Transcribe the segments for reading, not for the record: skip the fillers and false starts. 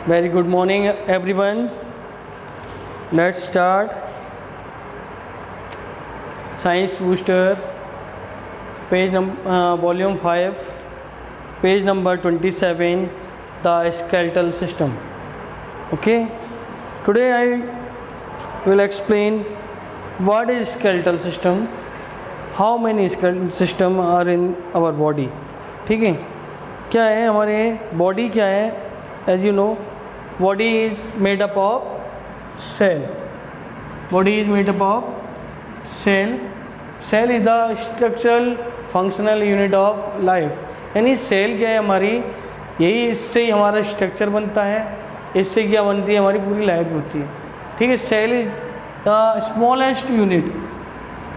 Very good morning, everyone. Let's start. Science Booster, volume 5, page number 27, the skeletal system. Okay. Today I will explain what is skeletal system, how many skeletal system are in our body. ठीक है, क्या है हमारे body, क्या है? As you know, body is made up of cell. Body is made up of cell. Cell is the structural functional unit of life. यानी cell क्या है हमारी, यही इससे ही हमारा स्ट्रक्चर बनता है, इससे क्या बनती है, हमारी पूरी लाइफ होती है. ठीक है, cell is the smallest unit.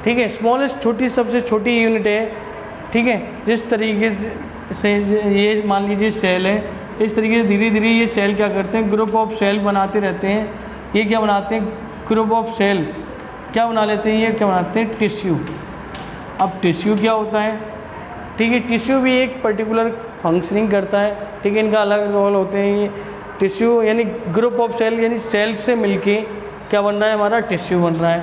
ठीक है, स्मॉलेस्ट छोटी, सबसे छोटी यूनिट है. ठीक है, जिस तरीके से ये मान लीजिए सेल है, इस तरीके से धीरे धीरे ये सेल क्या करते हैं, ग्रुप ऑफ सेल बनाते रहते हैं. ये क्या बनाते हैं, ग्रुप ऑफ सेल क्या बना लेते हैं, ये क्या बनाते हैं, टिश्यू. अब टिश्यू क्या होता है? ठीक है, टिश्यू भी एक पर्टिकुलर फंक्शनिंग करता है. ठीक है, इनका अलग रोल होते हैं. ये टिश्यू यानी ग्रुप ऑफ सेल, यानी सेल से मिलके क्या बन रहा है, हमारा टिश्यू बन रहा है.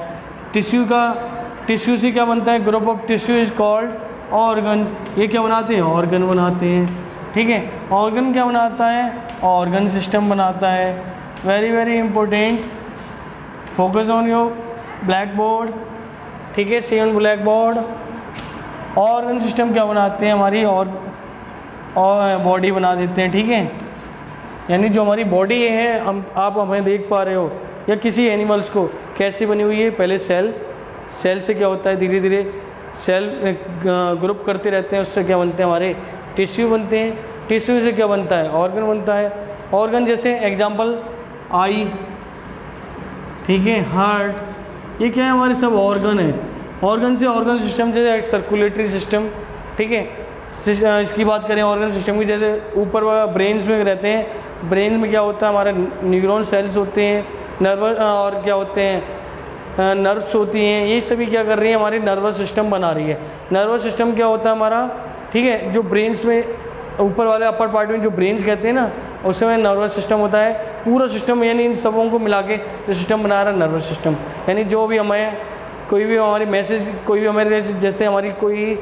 टिश्यू से क्या बनता है, group of tissue is called organ. ये क्या बनाते हैं, ऑर्गन बनाते हैं. ठीक है, ऑर्गन क्या बनाता है, ऑर्गन सिस्टम बनाता है. Very very important. Focus on your blackboard. ठीक है, see on blackboard. Organ system क्या बनाते हैं, हमारी और बॉडी बना देते हैं. ठीक है, यानी जो हमारी बॉडी है, आप हमें देख पा रहे हो, या किसी एनिमल्स को कैसे बनी हुई है. पहले सेल से क्या होता है, धीरे धीरे सेल ग्रुप करते रहते हैं, उससे क्या बनते हैं, हमारे टिश्यू बनते हैं. टिश्यू से क्या बनता है, ऑर्गन बनता है. ऑर्गन जैसे एग्जांपल आई, ठीक है, हार्ट, ये क्या है, हमारे सब ऑर्गन है. ऑर्गन से ऑर्गन सिस्टम जैसे सर्कुलेटरी सिस्टम. ठीक है, इसकी बात करें ऑर्गन सिस्टम की, जैसे ऊपर ब्रेन्स में रहते हैं. ब्रेन में क्या होता है, हमारे न्यूरॉन सेल्स होते हैं, नर्वस और क्या होते हैं, नर्व्स होती हैं. ये सभी क्या कर रही है, हमारी नर्वस सिस्टम बना रही है. नर्वस सिस्टम क्या होता है हमारा, ठीक है, जो ब्रेन्स में ऊपर वाले अपर पार्ट में जो ब्रेन्स कहते हैं ना, उसमें नर्वस सिस्टम होता है. पूरा सिस्टम यानी इन सबों को मिला के जो सिस्टम बना रहा है नर्वस सिस्टम. यानी जो भी हमें कोई भी हमारी मैसेज, कोई भी हमारे जैसे हमारी कोई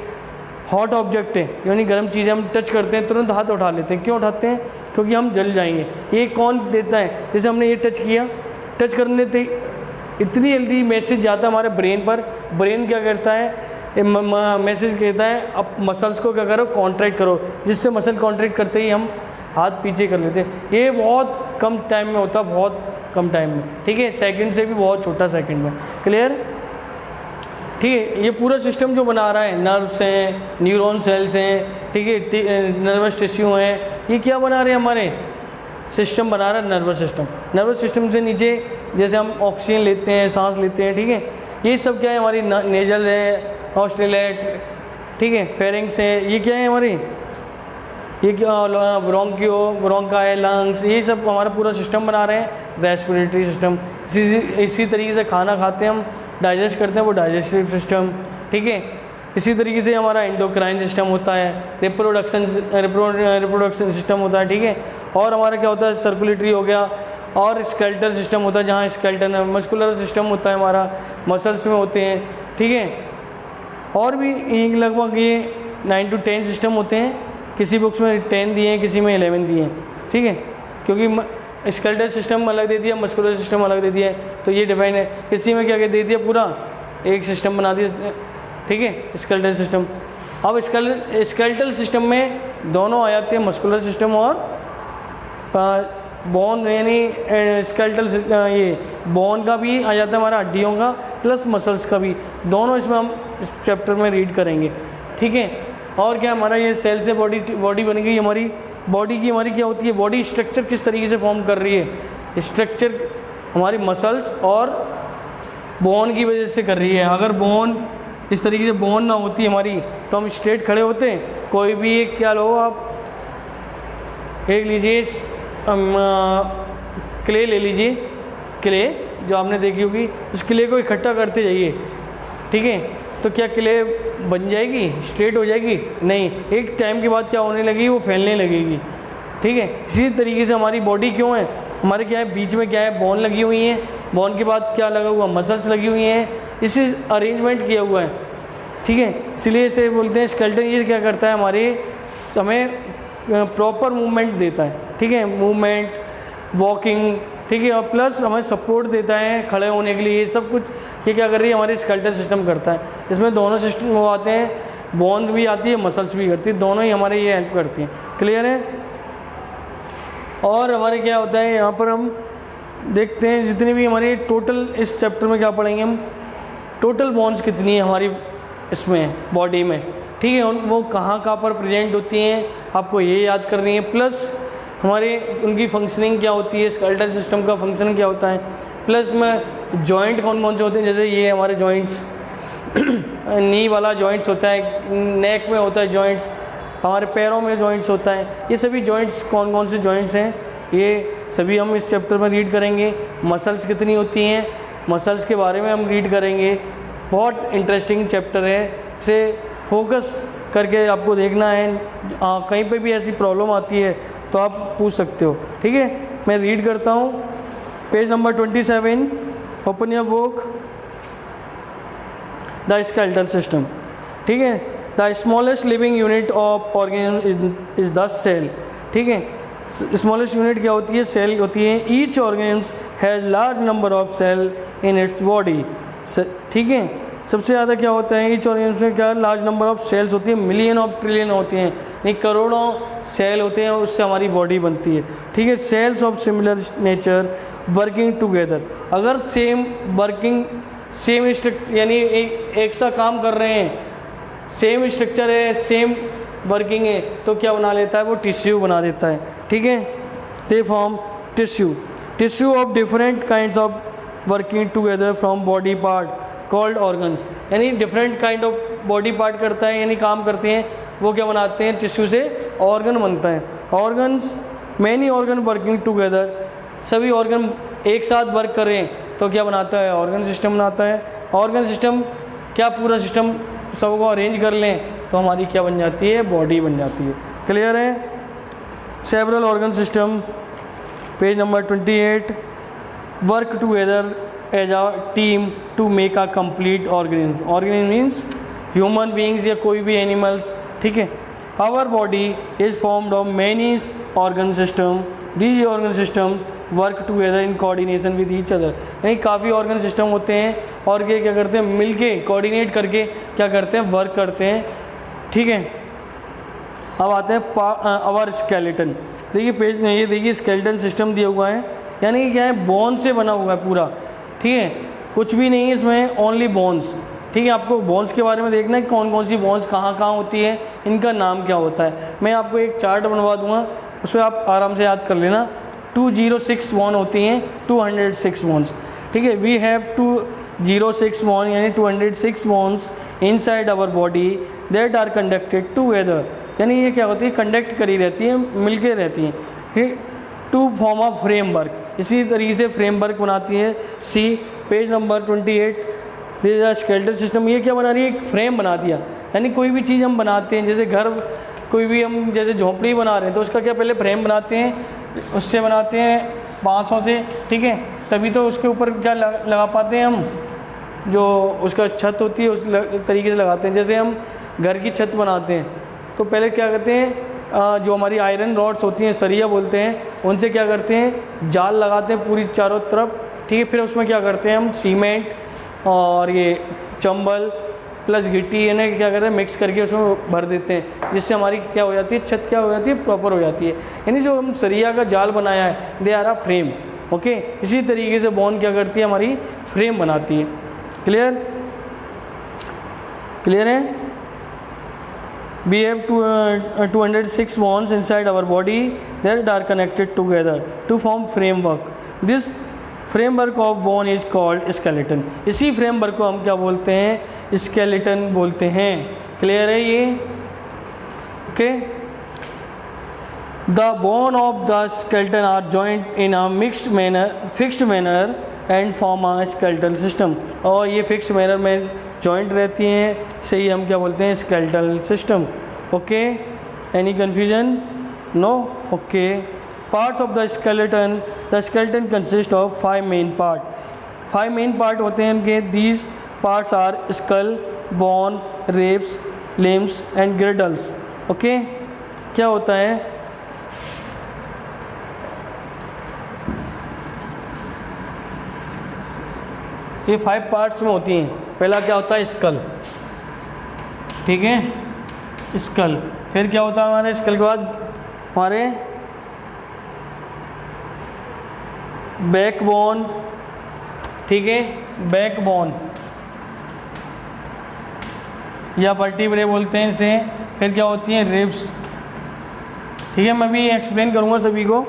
हॉट ऑब्जेक्ट है, यानी गर्म चीज़ें हम टच करते हैं, तुरंत हाथ उठा लेते हैं. क्यों उठाते हैं, क्योंकि हम जल जाएंगे. ये कौन देता है, जैसे हमने ये टच किया, टच करने से इतनी जल्दी मैसेज जाता है हमारे ब्रेन पर. ब्रेन क्या करता है, मैसेज कहता है अब मसल्स को क्या करो, कॉन्ट्रैक्ट करो, जिससे मसल कॉन्ट्रैक्ट करते ही हम हाथ पीछे कर लेते हैं. ये बहुत कम टाइम में होता है, बहुत कम टाइम में. ठीक है, सेकंड से भी बहुत छोटा सेकंड में. क्लियर? ठीक है, ये पूरा सिस्टम जो बना रहा है, नर्व्स हैं, न्यूरॉन सेल्स हैं, ठीक है, नर्वस टिश्यू हैं, ये क्या बना रहे हैं, हमारे सिस्टम बना रहा है नर्वस सिस्टम. नर्वस सिस्टम से नीचे जैसे हम ऑक्सीजन लेते हैं, सांस लेते हैं. ठीक है, ये सब क्या है, हमारी नेजल है, ऑस्ट्रेलेट, ठीक है, फेरिंग्स है. ये क्या है हमारी, ये क्या ब्रोंका है, लंग्स, ये सब हमारा पूरा सिस्टम बना रहे हैं. रेस्पिरेटरी सिस्टम, इसी तरीके से खाना खाते हैं हम, डाइजेस्ट करते हैं, वो डाइजेस्टिव सिस्टम. ठीक है, इसी तरीके से हमारा एंडोक्राइन सिस्टम होता है, रिप्रोडक्शन सिस्टम होता है. ठीक है, और हमारा क्या होता है, सर्कुलेटरी हो गया, और स्केलेटल सिस्टम होता है, जहाँ स्केलेटन है. मस्कुलर सिस्टम होता है हमारा, मसल्स में होते हैं. ठीक है, और भी लगभग ये 9 to 10 सिस्टम होते हैं. किसी बुक्स में 10 दिए हैं, किसी में 11 दिए हैं. ठीक है, क्योंकि स्केलेटल सिस्टम अलग दे दिया, मस्कुलर सिस्टम अलग दे दिया है, तो ये डिफाइन है. किसी में क्या क्या दे दिया, पूरा एक सिस्टम बना दिया. ठीक है, स्केलेटल सिस्टम. अब स्केलेटल सिस्टम में दोनों आ जाते हैं, मस्कुलर सिस्टम और बोन, यानी स्केलेटल, ये बोन का भी आ जाता है हमारा, हड्डियों का, प्लस मसल्स का भी. दोनों इसमें हम इस चैप्टर में रीड करेंगे. ठीक है, और क्या हमारा ये सेल से बॉडी बन गई. हमारी बॉडी की हमारी क्या होती है, बॉडी स्ट्रक्चर किस तरीके से फॉर्म कर रही है, स्ट्रक्चर हमारी मसल्स और बोन की वजह से कर रही है. अगर बोन इस तरीके से बोन ना होती हमारी, तो हम स्ट्रेट खड़े होते हैं. कोई भी एक क्या लो, आप एक लीजिए, क्ले ले लीजिए, क्ले जो आपने देखी होगी, उस क्ले को इकट्ठा करते जाइए. ठीक है, तो क्या क्ले बन जाएगी, स्ट्रेट हो जाएगी? नहीं, एक टाइम के बाद क्या होने लगेगी, वो फैलने लगेगी. ठीक है। इसी तरीके से हमारी बॉडी क्यों है, हमारे क्या है बीच में क्या है बोन लगी हुई है, बोन के बाद क्या लगा हुआ मसल्स लगी हुई हैं, इसी अरेंजमेंट किया हुआ है, ठीक है। इसलिए इसे बोलते हैं स्केलेटन। ये क्या करता है हमारे हमें प्रॉपर मूवमेंट देता है, ठीक है, मूवमेंट, वॉकिंग, ठीक है, और प्लस हमें सपोर्ट देता है खड़े होने के लिए। ये सब कुछ ये क्या कर रही है हमारी स्केलेटल सिस्टम करता है। इसमें दोनों सिस्टम वो आते हैं, बोन्स भी आती है, मसल्स भी करती है, दोनों ही हमारे ये हेल्प करती हैं। क्लियर है। और हमारे क्या होता है यहाँ पर हम देखते हैं जितनी भी हमारी टोटल इस चैप्टर में क्या पढ़ेंगे हम, टोटल बोन्स कितनी है हमारी इसमें बॉडी में, ठीक है, वो कहाँ पर प्रेजेंट होती हैं आपको ये याद करनी है। प्लस हमारे उनकी फंक्शनिंग क्या होती है, स्केलेटल सिस्टम का फंक्शन क्या होता है, प्लस में जॉइंट कौन कौन से होते हैं, जैसे ये हमारे जॉइंट्स नी वाला जॉइंट्स होता है, नेक में होता है जॉइंट्स, हमारे पैरों में जॉइंट्स होता है। ये सभी जॉइंट्स कौन कौन से जॉइंट्स हैं ये सभी हम इस चैप्टर में रीड करेंगे। मसल्स कितनी होती हैं, मसल्स के बारे में हम रीड करेंगे। बहुत इंटरेस्टिंग चैप्टर है, इसे फोकस करके आपको देखना है। कहीं पे भी ऐसी प्रॉब्लम आती है तो आप पूछ सकते हो, ठीक है। मैं रीड करता हूँ page number 27, open your book, the skeletal system, ठीक है। The smallest living unit of organism is the cell, ठीक है। स्मॉलेस्ट यूनिट क्या होती है, सेल होती है। Each organism has large number of cell in its body, ठीक है। सबसे ज़्यादा क्या होता है ईच ऑर्गेनिज्म में क्या लार्ज नंबर ऑफ सेल्स होती है, मिलियन ऑफ ट्रिलियन होती हैं, यानी करोड़ों सेल होते हैं, उससे हमारी बॉडी बनती है, ठीक है। Cells of similar nature working together, अगर सेम वर्किंग सेम स्ट्रक्चर यानी एक सा काम कर रहे हैं, सेम स्ट्रक्चर है, सेम वर्किंग है, तो क्या बना लेता है वो टिश्यू बना देता है, ठीक है। They form tissue of different kinds of working together from body part called organs, यानी different kind of body part करता है, यानी काम करते हैं, वो क्या बनाते हैं टिश्यू से ऑर्गन बनता है। Organs, many organ working together, सभी ऑर्गन एक साथ वर्क करें तो क्या बनाता है ऑर्गन सिस्टम बनाता है। ऑर्गन सिस्टम क्या पूरा सिस्टम सबको अरेंज कर लें तो हमारी क्या बन जाती है बॉडी बन जाती है। क्लियर है। Several organ system, page number 28, work together as a team to make a complete organism. Organism means human beings या कोई भी एनिमल्स, ठीक है। Our body is formed of many organ system, these organ systems work together in coordination with each other, यानी काफ़ी organ system होते हैं और ये क्या करते हैं मिलके कोऑर्डिनेट करके क्या करते हैं वर्क करते हैं, ठीक है। अब आते हैं आवर स्केलेटन, देखिए पेज में ये देखिए स्केलेटन सिस्टम दिया हुआ है, यानी क्या है बोन से बना हुआ है पूरा, ठीक है, कुछ भी नहीं है इसमें, ओनली बोन्स, ठीक है। आपको बोन्स के बारे में देखना है कौन कौन सी बोन्स कहाँ कहाँ होती है, इनका नाम क्या होता है। मैं आपको एक चार्ट बनवा दूंगा, उसमें आप आराम से याद कर लेना। 206 बोन होती हैं, 206 बोन्स, ठीक है। वी हैव 206 बोन यानी 206 bones inside our body that are conducted together, यानी ये क्या होती है कंडक्ट करी रहती है, मिलके रहती हैं, ठीक, टू फॉर्म ऑफ फ्रेमवर्क, इसी तरीके से फ्रेमवर्क बनाती है। See page number 28, this is skeletal system. ये क्या बना रही है एक फ्रेम बना दिया, यानी कोई भी चीज़ हम बनाते हैं, जैसे घर कोई भी हम जैसे झोंपड़ी बना रहे हैं तो उसका क्या पहले फ्रेम बनाते हैं, उससे बनाते हैं बांसों से, ठीक है, तभी तो उसके ऊपर क्या लगा पाते हैं हम, जो उसका छत होती है उस तरीके से लगाते हैं। जैसे हम घर की छत बनाते हैं तो पहले क्या करते हैं जो हमारी आयरन रॉड्स होती हैं, सरिया बोलते हैं, उनसे क्या करते हैं जाल लगाते हैं पूरी चारों तरफ, ठीक है। फिर उसमें क्या करते हैं हम सीमेंट और ये चंबल प्लस गिट्टी यानी क्या करते हैं मिक्स करके उसमें भर देते हैं, जिससे हमारी क्या हो जाती है छत क्या हो जाती है प्रॉपर हो जाती है। यानी जो हम सरिया का जाल बनाया है they are a frame, okay. इसी तरीके से बोन क्या करती है हमारी फ्रेम बनाती है। क्लियर, क्लियर है। We have 206 bones inside our body that are connected together to form framework. This framework of bone is called skeleton. इसी framework को हम क्या बोलते हैं skeleton बोलते हैं। क्लियर है ये, okay. The bone of the skeleton are joined in a fixed manner and form a skeletal system. और ये fixed manner में जॉइंट रहती हैं, इसे ही हम क्या बोलते हैं skeletal system, okay. Any confusion, No? Okay. Parts of the skeleton. The skeleton consists of 5 main part. 5 main part होते हैं इनके. These parts are skull, bone, ribs, limbs and girdles. Okay? क्या होता है? ये 5 पार्ट्स में होती हैं. पहला क्या होता है? स्कल. ठीक है, स्कल. फिर क्या होता है हमारे स्कल के बाद? हमारे बैकबोन. ठीक है, बैकबोन या वर्टिब्रे बोलते हैं इसे. फिर क्या होती हैं? रिब्स. ठीक है, मैं भी एक्सप्लेन करूँगा सभी को.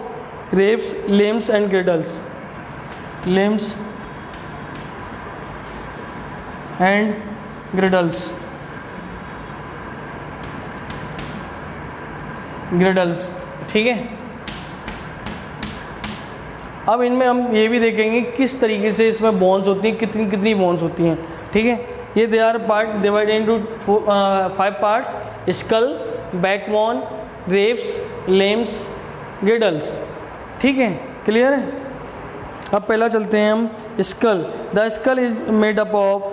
Ribs, limbs and girdles. Limbs and girdles. Girdles. ठीक है. अब इनमें हम ये भी देखेंगे किस तरीके से इसमें बोन्स होती हैं, कितनी कितनी बोन्स होती हैं. ठीक है, ये they are part divided into 5 parts. Skull, backbone, ribs, limbs, girdles. ठीक है, क्लियर है. अब पहला चलते हैं हम. Skull. The skull is made up of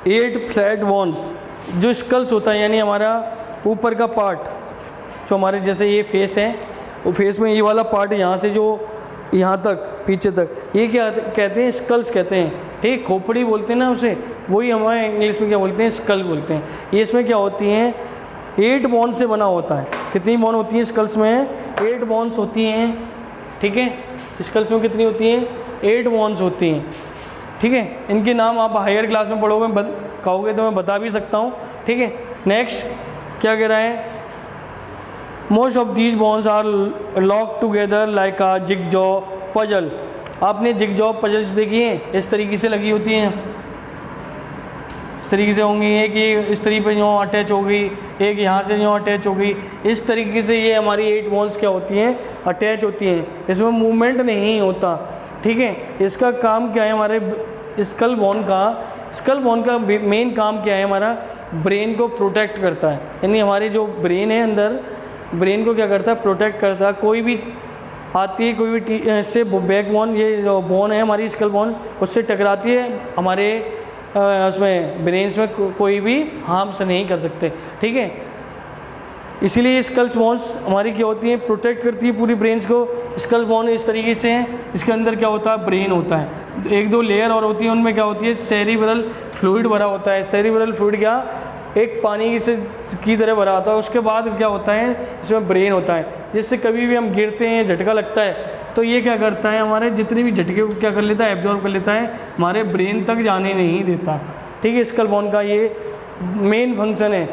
8 flat bones. जो स्कल्स होता है यानी हमारा ऊपर का पार्ट, जो हमारे जैसे ये फेस है, वो फेस में ये वाला पार्ट यहाँ से जो यहाँ तक पीछे तक, ये क्या कहते हैं? स्कल्स कहते हैं. ठीक, खोपड़ी बोलते हैं ना उसे, वही हमारे इंग्लिश में क्या बोलते हैं? स्कल बोलते हैं. ये इसमें क्या होती हैं? 8 बोन से बना होता है. कितनी बोन होती हैं स्कल्स में? 8 बोन्स होती हैं. ठीक है, स्कल्स में कितनी होती हैं? 8 बोन्स होती हैं. ठीक है, इनके नाम आप हायर क्लास में पढ़ोगे, कहोगे तो मैं बता भी सकता हूँ. ठीक है, नेक्स्ट क्या कह रहा है? Most of these bones are lock together like a jigsaw puzzle. आपने जिगजॉ पजल्स देखी हैं? इस तरीके से लगी होती हैं. इस तरीके से होंगी. एक ये इस तरीके पे जो अटैच हो गई, एक यहाँ से जो अटैच हो गई. इस तरीके से ये हमारी 8 बोन्स क्या होती हैं? अटैच होती हैं. इसमें मूवमेंट नहीं होता. ठीक है, इसका काम क्या है? हमारे स्कल बोन का मेन काम क्या है? हमारा ब्रेन को प्रोटेक्ट करता है. यानी हमारे जो ब्रेन है अंदर, ब्रेन को क्या करता है? प्रोटेक्ट करता है. कोई भी आती है, कोई भी इससे बैकबोन, ये जो बोन है हमारी स्कल बोन, उससे टकराती है, हमारे उसमें ब्रेन्स में कोई भी हार्म से नहीं कर सकते. ठीक है, इसीलिए स्कल्स बोन्स हमारी क्या होती हैं? प्रोटेक्ट करती है पूरी ब्रेन्स को. स्कल बोन इस तरीके से है. इसके अंदर क्या होता है? ब्रेन होता है. 1-2 लेयर और होती है, उनमें क्या होती है? सेरिब्रल फ्लूइड भरा होता है. सेरिब्रल फ्लूइड क्या? एक पानी की तरह भरा होता है. उसके बाद क्या होता है? इसमें ब्रेन होता है, जिससे कभी भी हम गिरते हैं, झटका लगता है, तो ये क्या करता है? हमारे जितने भी झटके को क्या कर लेता है? एब्जॉर्ब कर लेता है, हमारे ब्रेन तक जाने नहीं देता. ठीक है, स्कल बोन का ये मेन फंक्शन है.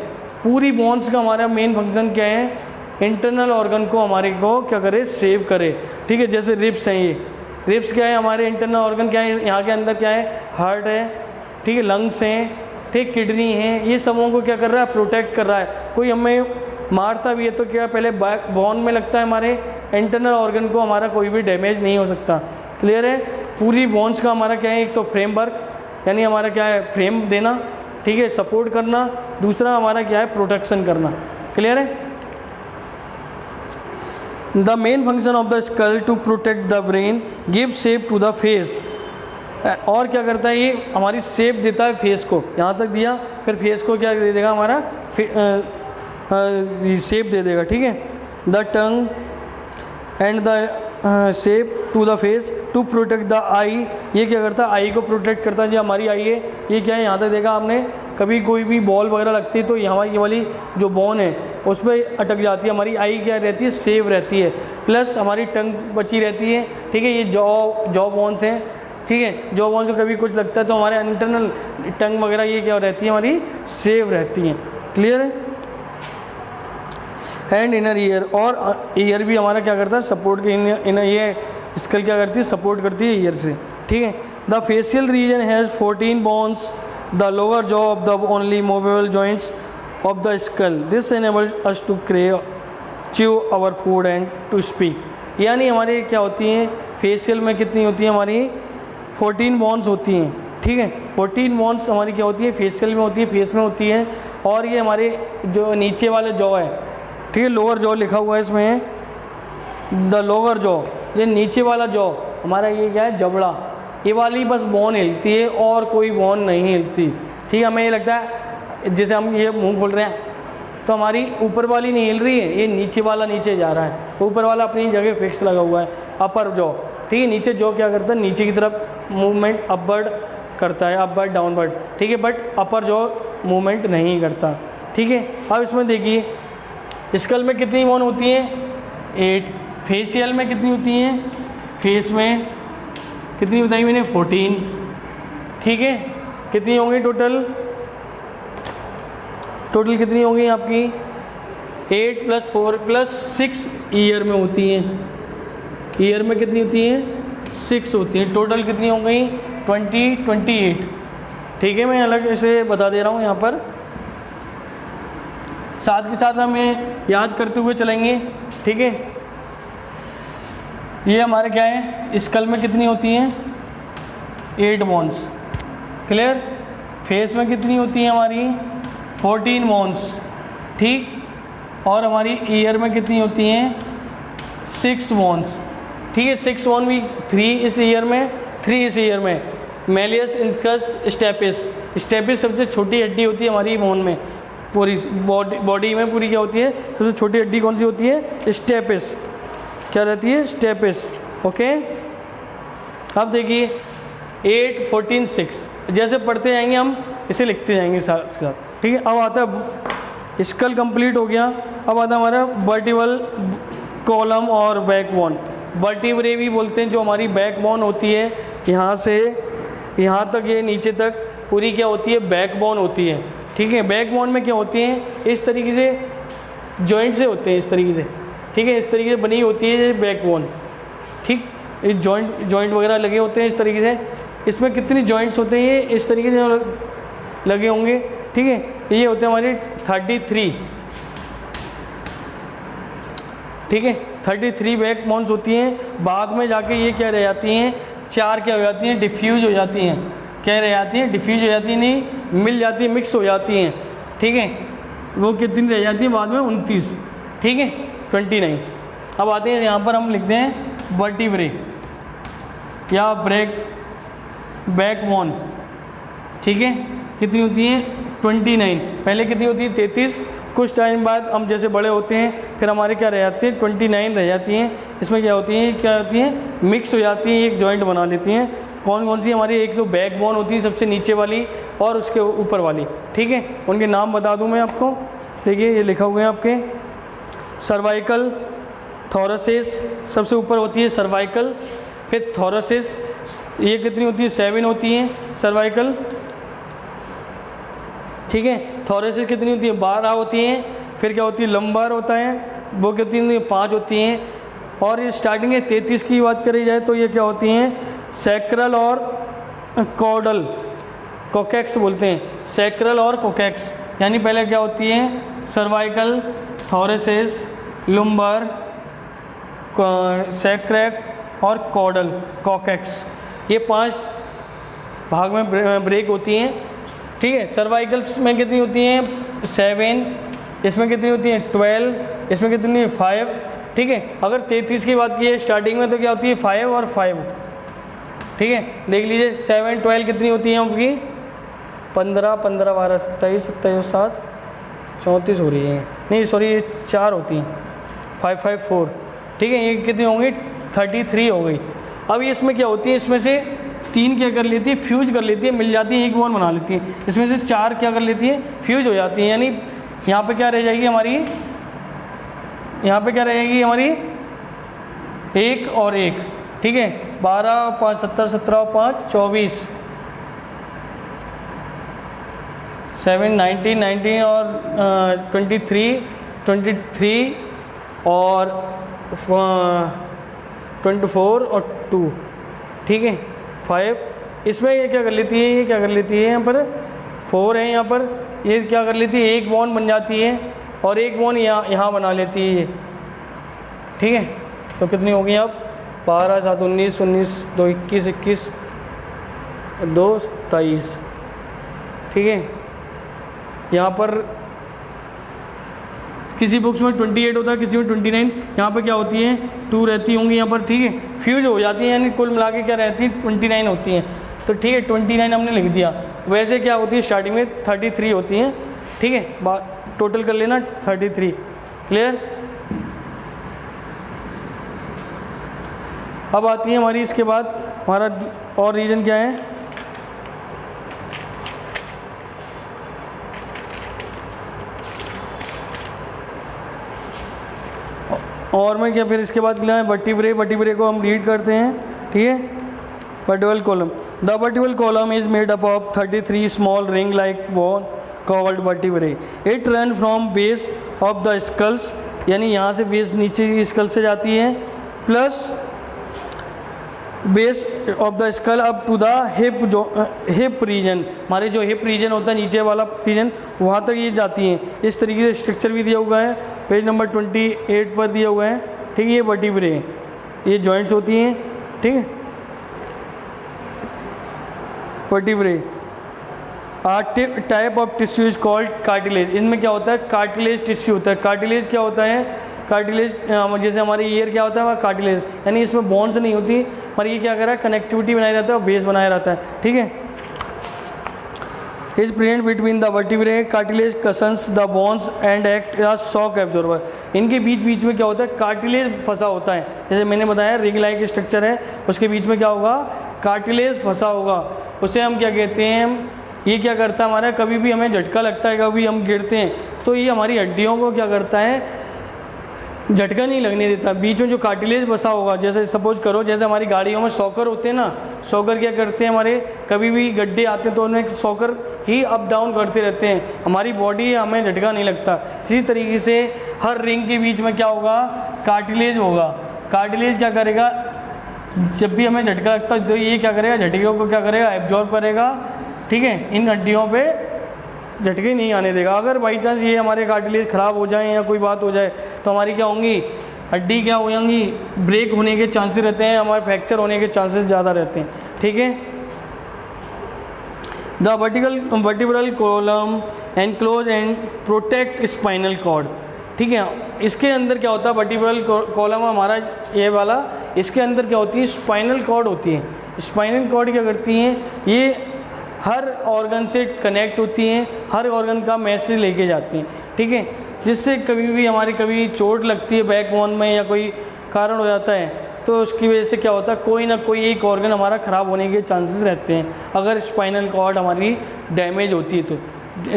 पूरी बोन्स का हमारा मेन फंक्शन क्या है? इंटरनल ऑर्गन को हमारे को क्या करे? सेव करे. ठीक है, जैसे रिब्स हैं, ये रिब्स क्या है? हमारे इंटरनल ऑर्गन क्या है? यहाँ के अंदर क्या है? हार्ट है. ठीक है, लंग्स हैं. ठीक, किडनी है. ये सबों को क्या कर रहा है? प्रोटेक्ट कर रहा है. कोई हमें मारता भी है तो क्या पहले बोन में लगता है, हमारे इंटरनल ऑर्गन को हमारा कोई भी डैमेज नहीं हो सकता. क्लियर है. पूरी बोन्स का हमारा क्या है? एक तो फ्रेमवर्क, यानी हमारा क्या है? फ्रेम देना. ठीक है, सपोर्ट करना. दूसरा हमारा क्या है? प्रोटेक्शन करना. क्लियर है. The main function of the skull to protect the brain, give shape to the face. और क्या करता है? ये हमारी शेप देता है फेस को. यहाँ तक दिया, फिर फेस को क्या दे देगा? हमारा शेप दे देगा. ठीक है, the tongue and the shape to the face to protect the eye. ये क्या करता है? आई को प्रोटेक्ट करता है. जो हमारी आई है, ये क्या है? यहाँ तक देखा आपने, कभी कोई भी बॉल वगैरह लगती है तो यहाँ ये वाली जो बोन है उस पर अटक जाती है. हमारी आई क्या रहती है? सेव रहती है. प्लस हमारी टंग बची रहती है. ठीक है, ये जॉ बोन्स हैं. ठीक है, जॉ बोन्स को कभी कुछ लगता है तो हमारे इंटरनल टंग वगैरह ये क्या रहती है? हमारी सेव रहती हैं. क्लियर है. एंड इनर ईयर, और ईयर भी हमारा क्या करता है? सपोर्ट. इनर ये स्कल क्या करती है? सपोर्ट करती है ईयर से. ठीक है. The facial region has 14 bones. The lower jaw of the only movable joints of the skull. This enables us to chew our food and to speak. यानी हमारी क्या होती हैं? फेशियल में कितनी होती है? हमारी 14 बोन्स होती हैं. ठीक है, 14 बोन्स हमारी क्या होती है? फेशियल में होती है, फेस में होती है. और ये हमारे जो नीचे वाला जॉ है, ठीक है, लोअर जॉ लिखा हुआ है इसमें, द लोअर जॉ, ये नीचे वाला जॉ हमारा ये क्या है, जबड़ा, ये वाली बस बोन हिलती है और कोई बोन नहीं हिलती। ठीक है, हमें ये लगता है जैसे हम ये मुंह खोल रहे हैं तो हमारी ऊपर वाली नहीं हिल रही है, ये नीचे वाला नीचे जा रहा है, ऊपर वाला अपनी जगह फिक्स लगा हुआ है, अपर जॉ। ठीक है, नीचे जॉ क्या करता है, नीचे की तरफ मूवमेंट अपवर्ड करता है, अपवर्ड डाउनवर्ड। ठीक है, बट अपर जॉ मूवमेंट नहीं करता। ठीक है, अब इसमें देखिए स्कल में कितनी बोन होती हैं, 8। फेशियल में कितनी होती हैं, फेस में कितनी बताई मैंने, 14। ठीक है, कितनी होंगी टोटल कितनी होंगी आपकी, 8 + 4 + 6 ईयर में होती हैं। ईयर में कितनी होती हैं, 6 होती हैं। टोटल कितनी हो गई, 28। ठीक है, मैं अलग ऐसे बता दे रहा हूँ यहाँ पर, साथ के साथ हमें याद करते हुए चलेंगे। ठीक है, ये हमारे क्या है, स्कल में कितनी होती हैं, 8 बोन्स। क्लियर। फेस में कितनी होती हैं हमारी, 14 बोन्स। ठीक, और हमारी ईयर में कितनी होती हैं, 6 बोन्स। ठीक है, 6 बोन भी, 3 इस ईयर में, 3 इस ईयर में। मेलियस इंस्कस स्टेपिस सबसे छोटी हड्डी होती है हमारी बोन में, पूरी बॉडी में पूरी क्या होती है, सबसे छोटी हड्डी कौन सी होती है, स्टेपिस। क्या रहती है, स्टेपिस। ओके, अब देखिए 8, 14, 6 जैसे पढ़ते जाएंगे हम इसे लिखते जाएंगे साथ साथ। ठीक है, अब आता है स्कल कंप्लीट हो गया, अब आता है हमारा वर्टिबल कॉलम और बैकबोन। वर्टिब्रे भी बोलते हैं, जो हमारी बैकबोन होती है, यहाँ से यहाँ तक, ये नीचे तक पूरी क्या होती है, बैकबोन होती है। ठीक है, बैकबोन में क्या होती हैं, इस तरीके से जॉइंट से होते हैं, इस तरीके से। ठीक है, इस तरीके से बनी होती है बैकबोन। ठीक, इस जॉइंट वगैरह लगे होते हैं इस तरीके से। इसमें कितनी जॉइंट्स होते हैं, ये इस तरीके से लगे होंगे। ठीक है, ये होते हैं हमारे 33। ठीक है, 33 बैकबोन्स होती हैं। बाद में जाके ये क्या रह जाती हैं, 4 क्या हो जाती हैं, डिफ्यूज हो जाती हैं। क्या रह जाती हैं, डिफ्यूज हो जाती हैं, नहीं मिल जाती है, मिक्स हो जाती हैं। ठीक है, वो कितनी रह जाती है बाद में, 29। ठीक है, 29। अब आते हैं यहाँ पर, हम लिखते हैं वर्टिब्रे या बैकबोन। ठीक है, कितनी होती हैं, 29। पहले कितनी होती है, 33। कुछ टाइम बाद हम जैसे बड़े होते हैं फिर हमारे क्या रह जाती हैं, 29 रह जाती हैं। इसमें क्या होती हैं, मिक्स हो जाती हैं, एक जॉइंट बना लेती हैं। कौन कौन सी हमारी, एक तो बैकबोन होती है सबसे नीचे वाली और उसके ऊपर वाली। ठीक है, उनके नाम बता दूं मैं आपको। देखिए ये लिखा हुआ है आपके, सर्वाइकल, थोरेसिस, सबसे ऊपर होती है सर्वाइकल, फिर थोरेसिस, ये कितनी होती है, 7 होती हैं सर्वाइकल। ठीक है, थोरेसिस कितनी होती है, 12 होती हैं। फिर क्या होती है, लंबर होता है, वो कितनी होती है, 5 होती हैं। और ये स्टार्टिंग में 33 की बात करी जाए तो ये क्या होती हैं, सैक्रल और कॉर्डल, कोकेक्स बोलते हैं, सैक्रल और कोकेक्स। यानी पहले क्या होती है, सर्वाइकल, थोरेसिस, लुम्बर, सैक्रैक और कॉर्डल, कोकेक्स, ये 5 भाग में ब्रेक होती हैं। ठीक है, सर्वाइकल्स में कितनी होती हैं, 7, इसमें कितनी होती हैं, 12, इसमें कितनी है, 5। ठीक है, अगर 33 की बात की है स्टार्टिंग में तो क्या होती है, 5 और 5। ठीक है, देख लीजिए 7, 12 कितनी होती हैं आपकी, 15, 15, 12, 27, 27, 7, 34 हो रही है, नहीं सॉरी ये 4 होती हैं, 5, 5, 4। ठीक है, ये कितनी होंगी, 33 हो गई। अब ये इसमें क्या होती है, इसमें से 3 क्या कर लेती है, फ्यूज कर लेती है, मिल जाती है, एक बोन बना लेती है। इसमें से 4 क्या कर लेती है, फ्यूज हो जाती है। यानी यहाँ पे क्या रह जाएगी हमारी, यहाँ पे क्या रहेगी हमारी, 1 और 1। ठीक है, 12, 5, 17, 17, 5, 24, 7, 19, 19 और 23, 23 और 24 और 2। ठीक है, 5। इसमें ये क्या कर लेती है, ये क्या कर लेती है, यहाँ पर 4 है, यहाँ पर ये क्या कर लेती है, एक बॉन्ड बन जाती है और एक बॉन्ड यहाँ बना लेती है ये। ठीक है, तो कितनी होगी अब, 12, 7, 19, 19, 2, 21, 21, 2, 23। ठीक है, यहाँ पर किसी बुक्स में 28 होता है, किसी में 29, यहाँ पे क्या होती है 2 रहती होंगी यहाँ पर, ठीक है, फ्यूज हो जाती है, यानी कुल मिला के क्या रहती है 29 होती हैं। तो ठीक है 29 हमने लिख दिया। वैसे क्या होती है स्टार्टिंग में 33 होती हैं, ठीक है, टोटल कर लेना 33। क्लियर। अब आती है हमारी इसके बाद हमारा और रीजन क्या है, और मैं क्या फिर इसके बाद क्या है वर्टिब्रे। वर्टिब्रे को हम रीड करते हैं, ठीक है। Vertebral column, the vertebral column is made up of 33 small ring like one called vertebrae. It run from base of the skulls, यानी यहाँ से बेस नीचे स्कल से जाती है, plus base of the skull up to the hip, जो hip region, हमारे जो हिप रीजन होता है नीचे वाला रीजन, वहाँ तक ये जाती हैं। इस तरीके से स्ट्रक्चर भी दिया हुआ है, पेज नंबर 28 पर दिया हुआ है, ठीक है। ये वर्टिब्रे, ये जॉइंट्स होती हैं, ठीक है। Vertebrae type of tissue is called cartilage. इनमें क्या होता है कार्टिलेज टिश्यू होता है। कार्टिलेज क्या होता है, कार्टिलेज जैसे हमारे ईयर क्या होता है कार्टिलेज, यानी इसमें बोन्स नहीं होती, पर ये क्या कर रहा है कनेक्टिविटी बनाया रहता है और बेस बनाया रहता है, ठीक है। Is present between the vertebrae cartilage cushions the bones and act as shock absorber. इनके बीच बीच में क्या होता है कार्टिलेज फंसा होता है, जैसे मैंने बताया रिंग लाइक स्ट्रक्चर है, उसके बीच में क्या होगा कार्टिलेज फंसा होगा, उसे हम क्या कहते हैं, ये क्या करता है हमारा, कभी भी हमें झटका लगता है, कभी हम गिरते हैं तो ये हमारी हड्डियों को क्या करता है झटका नहीं लगने देता। बीच में जो कार्टिलेज बसा होगा, जैसे सपोज करो जैसे हमारी गाड़ियों में शॉकर होते हैं ना, शॉकर क्या करते हैं हमारे, कभी भी गड्ढे आते हैं तो उनमें शॉकर ही अप डाउन करते रहते हैं, हमारी बॉडी हमें झटका नहीं लगता। इसी तरीके से हर रिंग के बीच में क्या होगा कार्टिलेज होगा। कार्टिलेज क्या करेगा, जब भी हमें झटका लगता है तो ये क्या करेगा झटके को क्या करेगा एब्जॉर्ब करेगा, ठीक है, इन हड्डियों पे झटके नहीं आने देगा। अगर बाई चांस ये हमारे कार्टिलेज ख़राब हो जाए या कोई बात हो जाए तो हमारी क्या होंगी हड्डी क्या हो जाएंगी, ब्रेक होने के चांसेस रहते हैं, हमारे फ्रैक्चर होने के चांसेस ज़्यादा रहते हैं, ठीक है। The vertebral column enclose and protect spinal cord, ठीक है। इसके अंदर क्या होता है वर्टिब्रल कॉलम हमारा ये वाला, इसके अंदर क्या होती है स्पाइनल कॉर्ड होती है। स्पाइनल कॉर्ड क्या करती हैं, ये हर ऑर्गन से कनेक्ट होती हैं, हर ऑर्गन का मैसेज लेके जाती हैं, ठीक है, जिससे कभी भी हमारी कभी चोट लगती है बैकबोन में या कोई कारण हो जाता है तो उसकी वजह से क्या होता है कोई ना कोई एक ऑर्गन हमारा ख़राब होने के चांसेस रहते हैं अगर स्पाइनल कॉर्ड हमारी डैमेज होती है तो।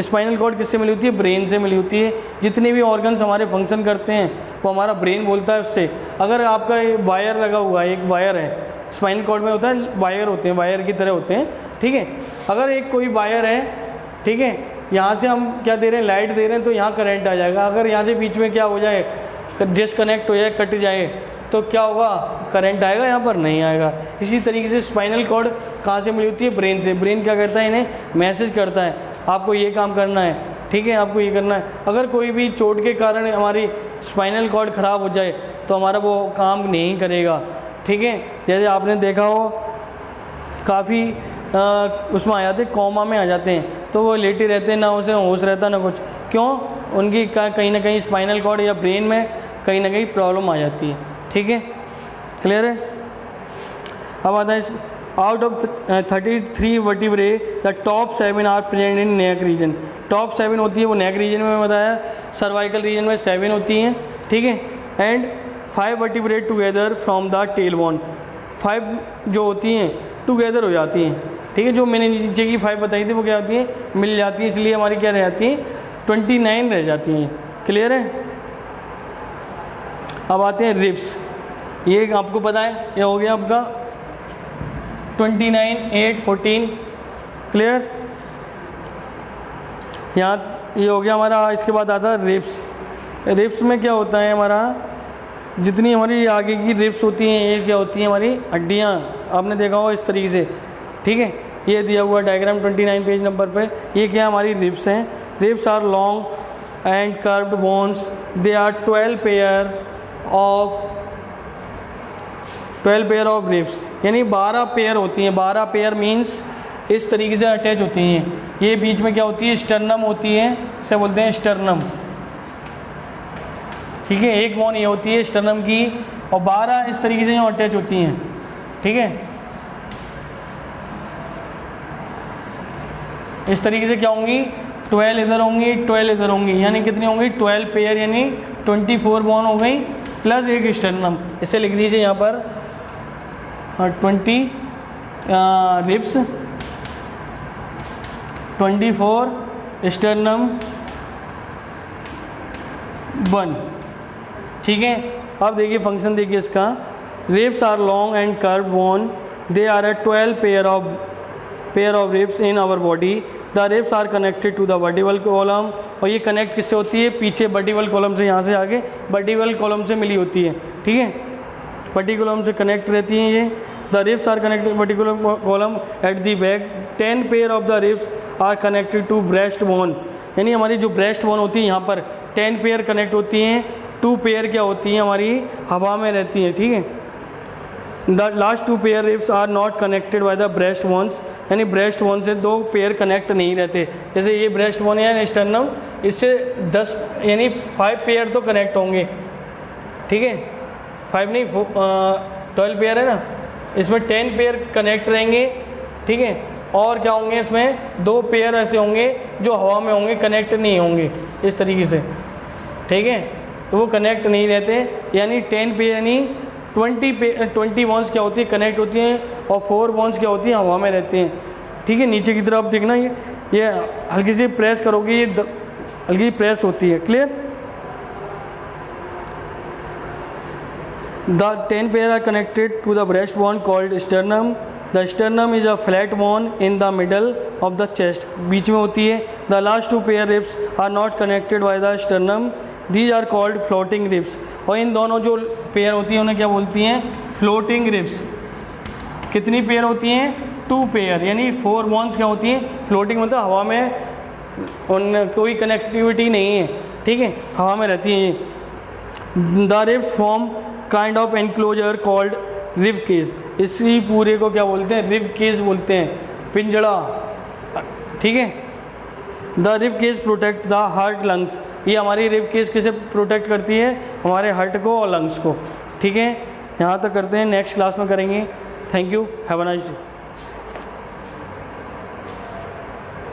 स्पाइनल कॉर्ड किससे मिली होती है, ब्रेन से मिली होती है। जितने भी ऑर्गन्स हमारे फंक्शन करते हैं वो हमारा ब्रेन बोलता है उससे। अगर आपका वायर लगा हुआ है, एक वायर है, स्पाइनल कॉर्ड में होता है वायर होते हैं, वायर की तरह होते हैं, ठीक है। अगर एक कोई वायर है, ठीक है, यहाँ से हम क्या दे रहे हैं लाइट दे रहे हैं तो यहाँ करंट आ जाएगा। अगर यहाँ से बीच में क्या हो जाए डिसकनेक्ट हो जाए, कट जाए तो क्या होगा करंट आएगा, यहाँ पर नहीं आएगा। इसी तरीके से स्पाइनल कॉर्ड कहाँ से मिली होती है, ब्रेन से। ब्रेन क्या करता है इन्हें मैसेज करता है आपको ये काम करना है, ठीक है, आपको ये करना है। अगर कोई भी चोट के कारण हमारी स्पाइनल कॉर्ड ख़राब हो जाए तो हमारा वो काम नहीं करेगा, ठीक है। जैसे आपने देखा हो काफ़ी उसमें आ जाते कोमा में आ जाते हैं तो वो लेटे रहते हैं, ना उसे होश रहता ना कुछ, क्यों, उनकी कहीं ना कहीं स्पाइनल कॉर्ड या ब्रेन में कहीं ना कहीं प्रॉब्लम आ जाती है, ठीक है, क्लियर है। अब आता है out of 33 vertebrae the top 7 are present in neck region. Top 7 होती है वो नेक रीजन में बताया, सर्वाइकल रीजन में 7 होती हैं, ठीक है, and 5 vertebrae together from the tail bone. 5 जो होती हैं टुगेदर हो जाती हैं, ठीक है। जो मैंने नीचे की 5 बताई थी वो क्या होती हैं मिल जाती हैं, इसलिए हमारी क्या रह जाती हैं 29 रह जाती हैं, क्लियर है। अब आते हैं रिब्स, ये आपको पता है ये हो गया आपका 29, 8, 14, क्लियर। यहाँ ये हो गया हमारा। इसके बाद आता है रिब्स। रिब्स में क्या होता है हमारा, जितनी हमारी आगे की रिब्स होती हैं ये क्या होती हैं हमारी हड्डियाँ, आपने देखा होगा इस तरीके से, ठीक है। ये दिया हुआ डायग्राम 29 पेज नंबर पे, ये क्या हमारी रिब्स हैं। Ribs are long and curved bones, they are 12 pair of ribs, यानी 12 पेयर होती हैं। 12 पेयर मीन्स इस तरीके से अटैच होती हैं। ये बीच में क्या होती है स्टर्नम होती है, इसे बोलते हैं स्टर्नम, ठीक है, एक बोन ये होती है स्टर्नम की और 12 इस तरीके से यहाँ अटैच होती हैं। ठीक है, इस तरीके से क्या होंगी, 12 इधर होंगी, 12 इधर होंगी, यानी कितनी होंगी 12 पेयर, यानी 24 बोन हो गई प्लस एक स्टर्नम। इसे लिख दीजिए यहाँ पर 20 रिब्स, 24 स्टर्नम 1। ठीक है, अब देखिए फंक्शन देखिए इसका, ribs are long and curve bone, they are a 12 pair of ribs in our body, the ribs are connected to the vertebral column. और ये कनेक्ट किससे होती है, पीछे वर्टिबल कॉलम से, यहाँ से आगे वर्टिबल कॉलम से मिली होती है। ठीक है, वर्टिबल कॉलम से कनेक्ट रहती हैं ये। The ribs are connected vertebral column at the back, 10 pair of the ribs are connected to breast bone, यानी हमारी जो ब्रेस्ट बोन होती है यहाँ पर 10 पेयर कनेक्ट होती हैं, 2 पेयर क्या होती हैं हमारी हवा में रहती हैं। ठीक है, the last 2 pair ribs are not connected by the breast bones, यानी ब्रेस्ट बोन से 2 पेयर कनेक्ट नहीं रहते। जैसे ये ब्रेस्ट बोन है स्टर्नम, इससे 10 यानी 5 पेयर तो कनेक्ट होंगे। ठीक है, 5 नहीं 12 पेयर है ना, इसमें 10 पेयर कनेक्ट रहेंगे। ठीक है, और क्या होंगे इसमें 2 पेयर ऐसे होंगे जो हवा में होंगे, कनेक्ट नहीं होंगे इस तरीके से। ठीक है, तो वो कनेक्ट नहीं रहते, यानी 10 पेयर यानी 20 बोन्स क्या होती है कनेक्ट होती हैं, और 4 बोन्स क्या होती हैं हवा में रहते हैं। ठीक है, नीचे की तरफ देखना, ये हल्की सी प्रेस करोगे, ये हल्की प्रेस होती है। Clear, the 10 pair are connected to the breast bone called sternum, the sternum is a flat bone in the middle of the chest, बीच में होती है। The last 2 pair ribs are not connected by the sternum, these are called floating ribs. और इन दोनों जो pair होती हैं उन्हें क्या बोलती हैं, फ्लोटिंग रिब्स। कितनी पेयर होती हैं, 2 पेयर, यानी 4 बोन्स क्या होती हैं, फ्लोटिंग मतलब हवा में उन कोई कनेक्टिविटी नहीं है। ठीक है, हवा में रहती हैं ये। The ribs form kind of enclosure called rib cage, इसी पूरे को क्या बोलते हैं, रिब केज बोलते हैं, पिंजड़ा। ठीक है, the rib cage protect the heart lungs, ये हमारी रिब केज किसे प्रोटेक्ट करती है, हमारे हार्ट को और लंग्स को। ठीक है, यहाँ तक करते हैं, नेक्स्ट क्लास में करेंगे। Thank you, have a nice day.